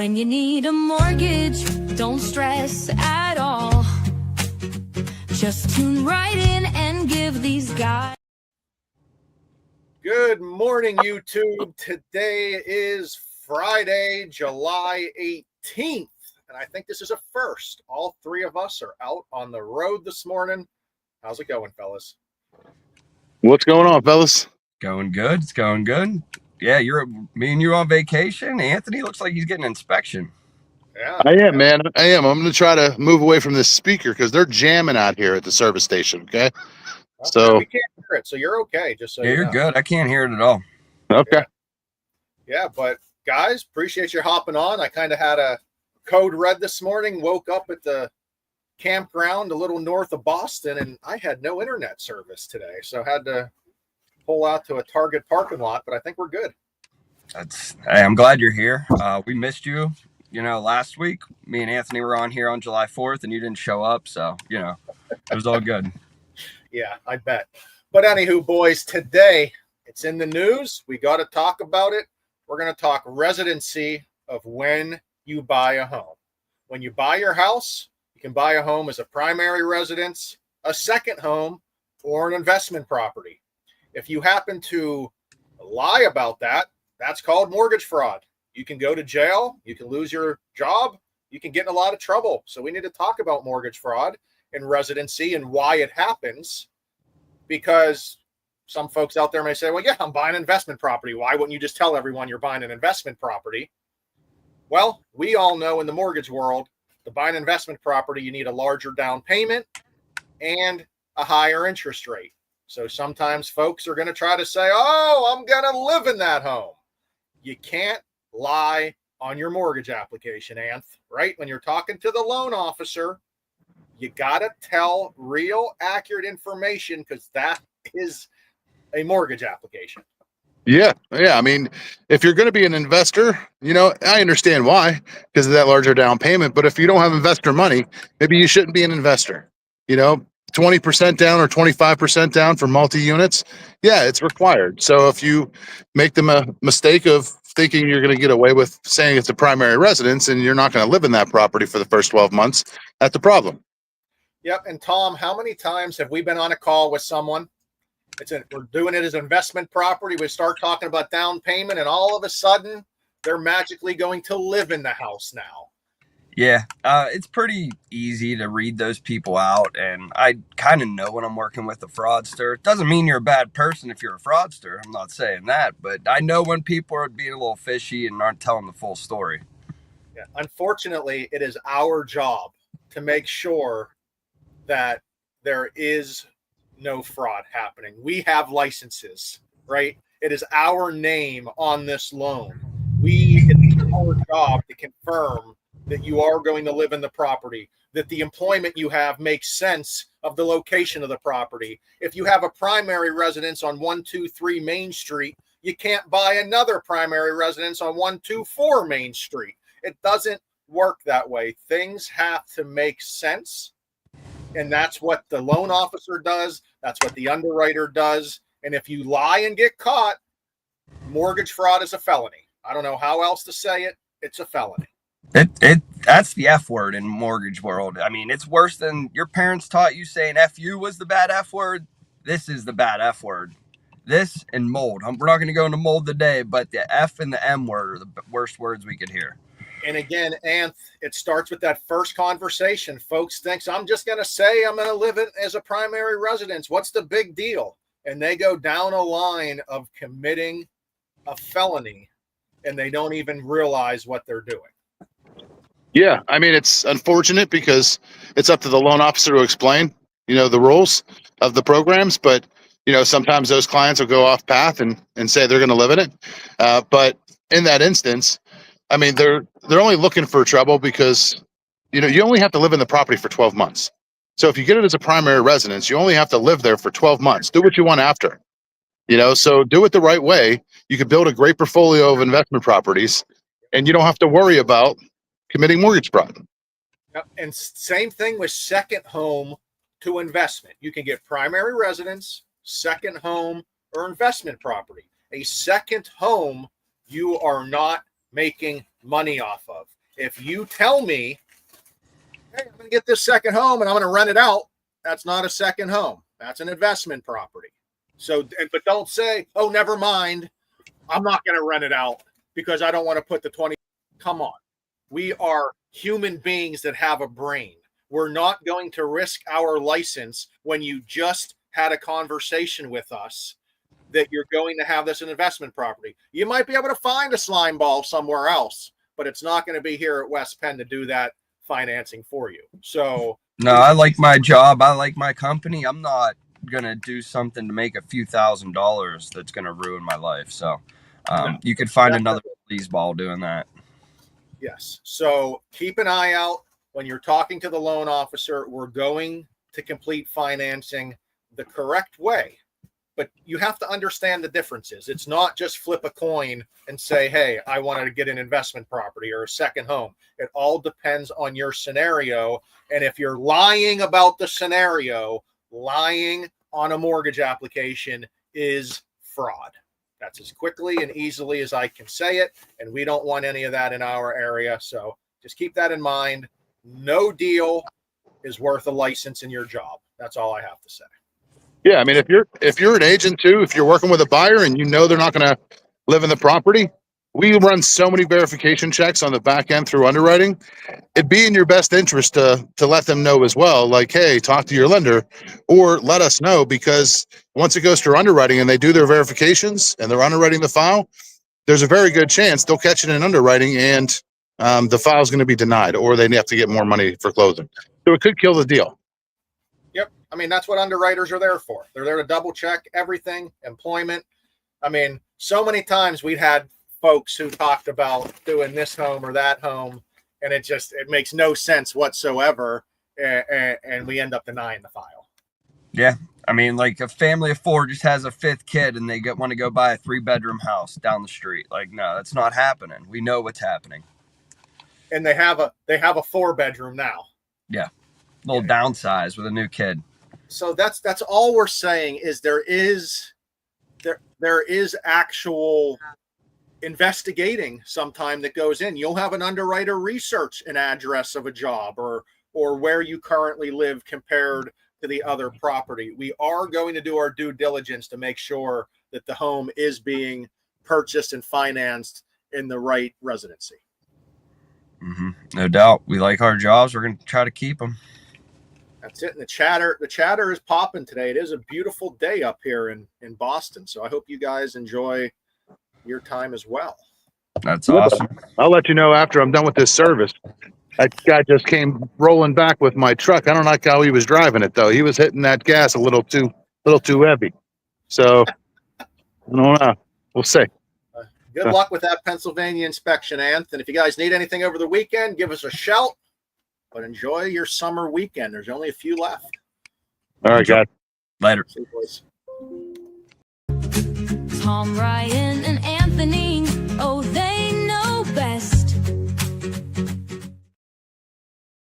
When you need a mortgage, don't stress at all. Just tune right in and give these guys. Good morning, YouTube. Today is Friday, July 18th, and I think this is a first. All three of us are out on the road this morning. How's it going, fellas? What's going on, fellas? Going good. It's going good. Yeah, me and you on vacation. Anthony looks like he's getting an inspection. Yeah, I am, man. I am. I'm going to try to move away from this speaker because they're jamming out here at the service station. Okay. So we can't hear it, so you're okay. Just so you're know. good. I can't hear it at all. Okay. Yeah, but guys, appreciate you hopping on. I kind of had a code red this morning. Woke up at the campground a little north of Boston, and I had no internet service today, so I had to pull out to a Target parking lot. But I think we're good. Hey, I'm glad you're here. We missed you. Last week, me and Anthony were on here on July 4th, and you didn't show up. So, it was all good. Yeah, I bet. But anywho, boys, today it's in the news. We got to talk about it. We're going to talk residency of when you buy a home. When you buy your house, you can buy a home as a primary residence, a second home, or an investment property. If you happen to lie about that, that's called mortgage fraud. You can go to jail. You can lose your job. You can get in a lot of trouble. So we need to talk about mortgage fraud and residency and why it happens, because some folks out there may say, well, yeah, I'm buying an investment property. Why wouldn't you just tell everyone you're buying an investment property? Well, we all know in the mortgage world, to buy an investment property, you need a larger down payment and a higher interest rate. So sometimes folks are going to try to say, oh, I'm going to live in that home. You can't lie on your mortgage application, Anth, right? When you're talking to the loan officer, you got to tell real accurate information, because that is a mortgage application. Yeah. I mean, if you're going to be an investor, I understand why, because of that larger down payment. But if you don't have investor money, maybe you shouldn't be an investor. 20% down or 25% down for multi-units. Yeah, it's required. So if you make the mistake of thinking you're going to get away with saying it's a primary residence and you're not going to live in that property for the first 12 months, that's a problem. Yep. And Tom, how many times have we been on a call with someone? We're doing it as investment property. We start talking about down payment, and all of a sudden they're magically going to live in the house now. Yeah, it's pretty easy to read those people out, and I kind of know when I'm working with a fraudster. It doesn't mean you're a bad person if you're a fraudster. I'm not saying that, but I know when people are being a little fishy and aren't telling the full story. Yeah. Unfortunately, it is our job to make sure that there is no fraud happening. We have licenses, right? It is our name on this loan. It's our job to confirm that you are going to live in the property, that the employment you have makes sense of the location of the property. If you have a primary residence on 123 Main Street, you can't buy another primary residence on 124 Main Street. It doesn't work that way. Things have to make sense. And that's what the loan officer does. That's what the underwriter does. And if you lie and get caught, mortgage fraud is a felony. I don't know how else to say it. It's a felony. That's the F word in mortgage world. I mean, it's worse than your parents taught you saying F you was the bad F word. This is the bad F word. This and mold. We're not going to go into mold today, but the F and the M word are the worst words we could hear. And again, Anth, it starts with that first conversation. Folks think, I'm just going to say I'm going to live it as a primary residence. What's the big deal? And they go down a line of committing a felony, and they don't even realize what they're doing. Yeah, I mean, it's unfortunate because it's up to the loan officer to explain, the rules of the programs. But, sometimes those clients will go off path and say they're going to live in it. But in that instance, I mean, they're only looking for trouble because, you only have to live in the property for 12 months. So if you get it as a primary residence, you only have to live there for 12 months. Do what you want after, so do it the right way. You could build a great portfolio of investment properties, and you don't have to worry about committing mortgage fraud. And same thing with second home to investment. You can get primary residence, second home, or investment property. A second home you are not making money off of. If you tell me, hey, I'm going to get this second home and I'm going to rent it out, that's not a second home. That's an investment property. So, but don't say, oh, never mind, I'm not going to rent it out because I don't want to put the 20. Come on. We are human beings that have a brain. We're not going to risk our license when you just had a conversation with us that you're going to have this an investment property. You might be able to find a slime ball somewhere else, but it's not going to be here at West Penn to do that financing for you. So no, I like my job. I like my company. I'm not going to do something to make a few $1,000s that's going to ruin my life. So No, you could find definitely. another sleazeball doing that. Yes. So keep an eye out when you're talking to the loan officer. We're going to complete financing the correct way, but you have to understand the differences. It's not just flip a coin and say, hey, I wanted to get an investment property or a second home. It all depends on your scenario. And if you're lying about the scenario, lying on a mortgage application is fraud. That's as quickly and easily as I can say it. And we don't want any of that in our area. So just keep that in mind. No deal is worth a license in your job. That's all I have to say. Yeah, I mean, if you're an agent too, if you're working with a buyer and you know they're not going to live in the property, we run so many verification checks on the back end through underwriting. It'd be in your best interest to let them know as well, like, hey, talk to your lender, or let us know, because once it goes through underwriting and they do their verifications and they're underwriting the file, there's a very good chance they'll catch it in underwriting and the file's going to be denied, or they have to get more money for closing. So it could kill the deal. Yep. I mean, that's what underwriters are there for. They're there to double check everything, employment. I mean, so many times we've had folks who talked about doing this home or that home, and it makes no sense whatsoever. And we end up denying the file. Yeah. I mean, like a family of 4 just has a 5th kid and they want to go buy a 3-bedroom house down the street. Like, no, that's not happening. We know what's happening. And they have a 4-bedroom now. Yeah. A little downsize with a new kid. So that's all we're saying is there is actual investigating sometime that goes in. You'll have an underwriter research an address of a job or where you currently live compared to the other property. We are going to do our due diligence to make sure that the home is being purchased and financed in the right residency. Mm-hmm. No doubt. We like our jobs. We're going to try to keep them. That's it. And the chatter is popping today. It is a beautiful day up here in Boston. So I hope you guys enjoy your time as well. That's awesome. I'll let you know after I'm done with this service. That guy just came rolling back with my truck. I don't like how he was driving it though. He was hitting that gas a little too heavy. So I don't know. We'll see. Good luck with that Pennsylvania inspection, Anth. And if you guys need anything over the weekend, give us a shout. But enjoy your summer weekend. There's only a few left. All right, guys. Later. See you, boys. Tom, Ryan, and Anthony.